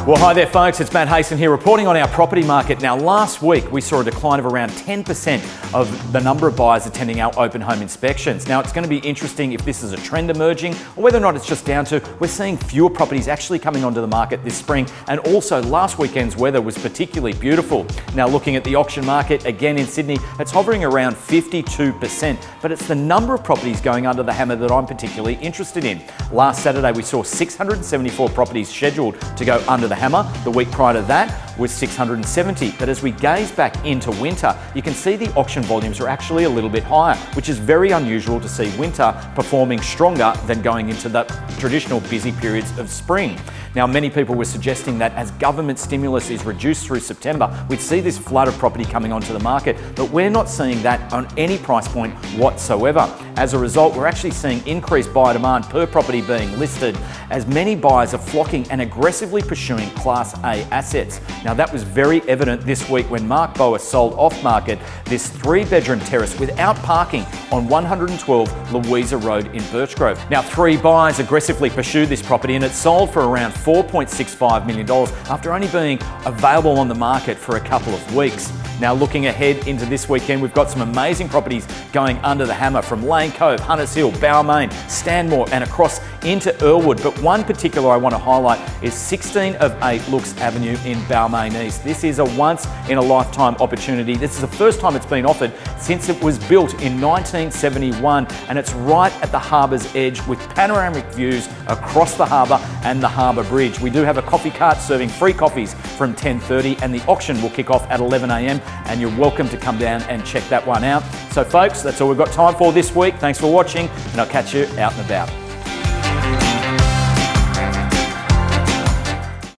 Well, hi there folks, it's Matt Hayson here reporting on our property market. Now last week we saw a decline of around 10% of the number of buyers attending our open home inspections. Now it's going to be interesting if this is a trend emerging or whether or not it's just down to we're seeing fewer properties actually coming onto the market this spring, and also last weekend's weather was particularly beautiful. Now looking at the auction market again in Sydney, it's hovering around 52%, but it's the number of properties going under the hammer that I'm particularly interested in. Last Saturday we saw 674 properties scheduled to go under the hammer. The week prior to that was 670. But as we gaze back into winter, you can see the auction volumes are actually a little bit higher, which is very unusual to see winter performing stronger than going into the traditional busy periods of spring. Now, many people were suggesting that as government stimulus is reduced through September, we'd see this flood of property coming onto the market, but we're not seeing that on any price point whatsoever. As a result, we're actually seeing increased buyer demand per property being listed as many buyers are flocking and aggressively pursuing Class A assets. Now that was very evident this week when Mark Boas sold off market this 3-bedroom terrace without parking on 112 Louisa Road in Birchgrove. Now 3 buyers aggressively pursued this property and it sold for around $4.65 million after only being available on the market for a couple of weeks. Now looking ahead into this weekend, we've got some amazing properties going under the hammer from Lane Cove, Hunters Hill, Balmain, Stanmore and across into Earlwood. But one particular I want to highlight is 16 of 8 Looks Avenue in Balmain East. This is a once in a lifetime opportunity. This is the first time it's been offered since it was built in 1971, and it's right at the harbour's edge with panoramic views across the harbour and the harbour bridge. We do have a coffee cart serving free coffees from 10:30 and the auction will kick off at 11 a.m. and you're welcome to come down and check that one out. So folks, that's all we've got time for this week. Thanks for watching and I'll catch you out and about.